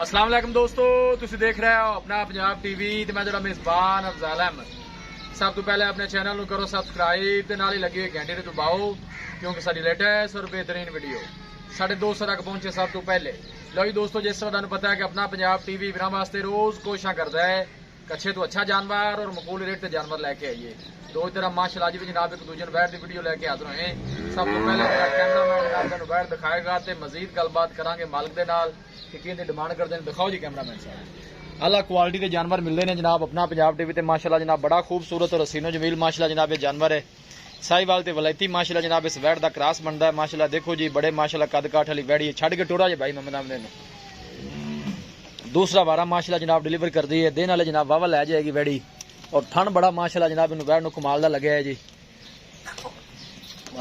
अस्सलाम वालेकुम दोस्तों, तुसी देख रहे हो अपना पंजाब टीवी ते मैं जरा मेजबान अफजाल अहमद। सब तो पहले अपने चैनल को करो सब्सक्राइब ते नाल ही लगी हुई घंटी ते दबाओ क्योंकि साडी लेटेस्ट और बेहतरीन वीडियो साढ़े दोस्तों तक पहुंचे सब तो पहले। लो जी दोस्तों, जिस तरह तुहानू पता है कि अपना पंजाब टीवी विराम वास्ते रोज कोशिश करता है अच्छे तो अच्छा जानवर और मकबूल रेट से जानवर लेके आइए। तो इस तरह माशाल्लाह अज भी जनाब एक दूजे बैठ की वीडियो लेके हाजिर होए। सब तो पहले कैमरामैन जनाब तुहानू बैठ दिखाएगा तो मजीद गलबात करांगे मालिक के नाल कि किहदी डिमांड करते हैं। दिखाओ जी कैमरामैन साहब। अल्लाह क्वालिटी के जानवर मिलते हैं जनाब अपना पंजाब टीवी ते माशाल्लाह जनाब बड़ा खूबसूरत और हसीनो जमील माशाल्लाह जनाब ये जानवर है। साहिवाल ते वलैती माशाल्लाह जनाब इस वैड़ का क्रॉस बनता है। माशाल्लाह देखो जी बड़े माशाल्लाह कद काठ वाली वैड़ी छड़ के टोरा जे भाई मोहम्मद आमने दूसरा वारा माशाल्लाह जनाब डिलीवर कर दी है। दिन वाले जनाब वावा लै जाएगी वैड़ी और ठंड बड़ा माशाल्लाह जनाब इन वैड़ कमाल का लगे है जी।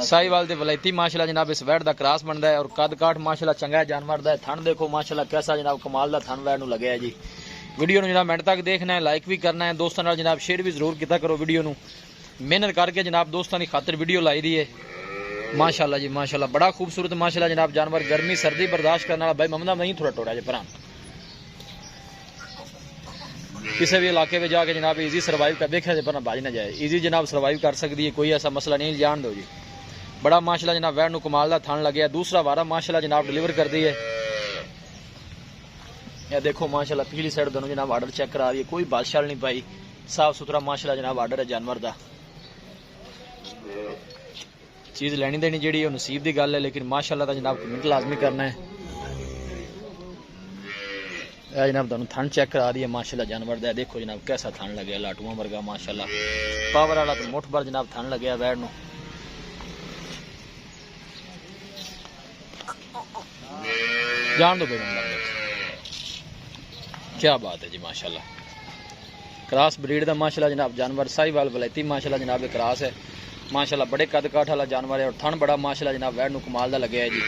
साहिवाल ते वलैती माशाल्लाह जनाब इस वैड़ का क्रॉस बनता है और कद काठ माशाल्लाह चंगा है जानवर का। थन देखो माशाल्लाह कैसा जनाब कमाल का थन वैड़ लगे है जी। वीडियो जनाब मिनट तक देखना है, लाइक भी करना है, दोस्तों नाल जनाब शेयर भी जरूर किया करो। वीडियो नू मेहनत करके जनाब दोस्तों की खातिर वीडियो लाई दी है माशाल्लाह जी। माशाल्लाह बड़ा खूबसूरत माशाल्लाह जनाब जानवर गर्मी सर्दी बर्दाश्त करने वाला। भाई ममदा नहीं थोड़ा टोड़ा जे भरा किसी भी इलाके में जाके जनाब इजी सर्वाइव कर देखा पर बाज ना जाए। इजी जनाब सर्वाइव कर सकती है, कोई ऐसा मसला नहीं, जान दो जी। बड़ा माशाल्लाह जनाब वैड़ कमाल का थन लगे। दूसरा वारा माशाल्लाह जनाब डिलीवर कर दी है। यह देखो माशाल्लाह पिछली साइड दोनों जनाब आर्डर चेक करा रही है, कोई बादशाह नहीं पाई, साफ सुथरा माशाल्लाह जनाब आर्डर है जानवर का। चीज़ लैनी देनी जी नसीब की गल है, लेकिन माशाल्लाह का जनाब कमेंट लाजमी करना है। जनाब तुम थन चेक करा रही है माशाल्लाह जानवर का। देखो जनाब कैसा थन लगे लाटुआ वर्गा माशाल्लाह पावर वाला तो मुठ भर जनाब थन लगे वैड़ नू। जान दो भाई क्या बात है जी माशाल्लाह। क्रॉस ब्रीड का माशाल्लाह जनाब जानवर साहिवाल वलैती माशाल्लाह जनाब क्रॉस है माशाल्लाह। बड़े कद काठ वाला जानवर है और थन बड़ा माशाल्लाह जनाब वैड़ नू कमाल का लगे है जी।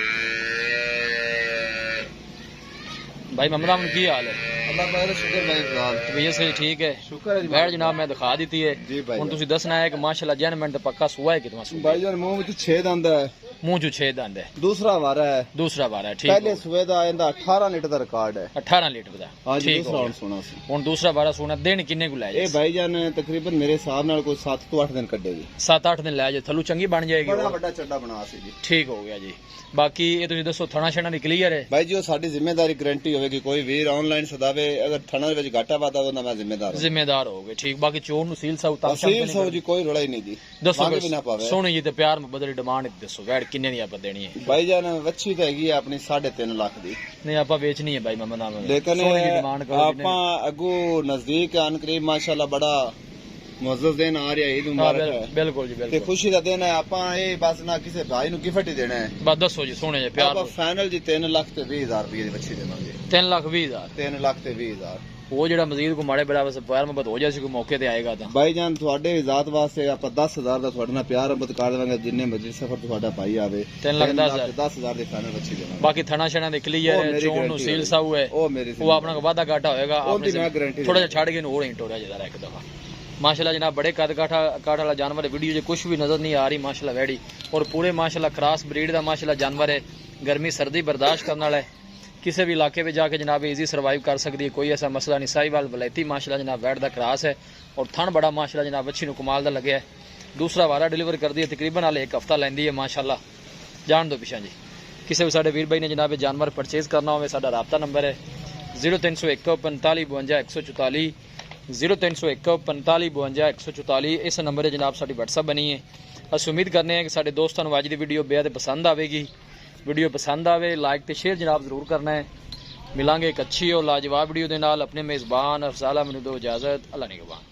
भाई ममदा की हाल है? भैया सही ठीक है, वैड़ जनाब मैं दिखा दी है। हुण तुसीं दसना है कि माशाल्लाह जैन मिनट पक्का सुआ है कितना सुआ? भाई जान मुंह में 6 दंद है, मुंह चो 6 दंद है। दूसरा वारा है, दूसरा वारा है ठीक। पहले सुए दा इंदा 18 लीटर का रिकॉर्ड है। 18 लीटर का आज ठीक दूसरा और सुना सी। हुण दूसरा वारा सुना दिन किन्ने को लै जाए? ए भाई जान तकरीबन मेरे हिसाब नाल कोई 7 तो 8 दिन कटेगी। 7-8 दिन लै जाए, थल्लू चंगी बन जाएगी, बड़ा बड़ा चड्डा बना सी जी। ठीक हो गया जी। बाकी ये तुसीं दसो थणा छणा दी क्लियर है? भाई जी वो साडी जिम्मेदारी गारंटी होगी। कोई वीर ऑनलाइन सदावे अगर थणा दे विच घाटा वादा होंदा मैं जिम्मेदार हो गए ठीक। बाकी चोर नु सील साउ सील जी कोई रोड़ा ही नहीं जी। दसो भी ना पावे सोनी जी ते प्यार मुहब्बत दी डिमांड दसो वैड़ किन्ने दी आप देनी है? भाई जान वच्छी तो हैगी अपनी 3.5 लाख दी। नहीं आप बेचनी है भाई मम्मा नाम, लेकिन आपा अगू नजदीक आन करीब माशाल्लाह बड़ा मुअज़्ज़ज़ दिन आ रहा है, ईद मुबारक है। बिल्कुल जी बिल्कुल खुशी का दिन है। आपा ये बस ना किसी भाई नु गिफ्ट ही देना है। बस दसो जी सोने जी प्यार। आपा फाइनल जी 3 लाख ते 20,000 रुपए दी बच्ची देवांगे। 3 लाख 20,000 3 लाख ते 20,000 वो जेड़ा मजीद को माड़े बराबर से प्यार मोहब्बत हो जाए कोई मौके ते आएगा तो भाई जान थोड़े जात वास्ते आप 10,000 का थोड़े ना प्यार मोहब्बत कर देवांगे। जिन्ने मर्जी सफर थोड़ा भाई आवे 3,10,000 दी फाइनल बच्ची देवांगे। बाकी थना शना दे क्लियर है, चोन नु सील साउ है, वो अपना वादा घाटा होएगा थोड़ा जा छड़ के और ही टोरा जरा एक दफा माशाल्लाह जनाब। बड़े कद काठ वाला जानवर है। वीडियो जो कुछ भी नजर नहीं आ रही माशाल्लाह वैड़ी और पूरे माशाल्लाह क्रॉस ब्रीड का माशाल्लाह जानवर है। गर्मी सर्दी बर्दाश्त करने वाला है, किसी भी इलाके में जाके जनाब इजी सर्वाइव कर सकती है, कोई ऐसा मसला नहीं। साहिवाल वलैती माशाल्लाह जनाब वैड़ का क्रॉस है और थन बड़ा माशाल्लाह जनाब अच्छी नु कमाल का लगे है। दूसरा वारा डिलीवर कर दी है, तकरीबन हाले 1 हफ्ता लैंदी है माशाल्लाह। जान दो पिछा जी। किसी भी साडे वीर भाई ने जनाब जानवर परचेज करना हो साडा राबता नंबर है 0301 45 52 144 0301 45 52 144। इस नंबर है जनाब साडी व्हाट्सएप बनी है। अस उम्मीद करने हैं कि साडे दोस्तों अज की वीडियो बेहद पसंद आएगी। वीडियो पसंद आवे लाइक तो शेयर जनाब जरूर करना है। मिलांगे एक अच्छी और लाजवाब वीडियो के नाल। अपने मेज़बान अफजाल अहमद दो इजाज़त, अल्लाह निगहबान।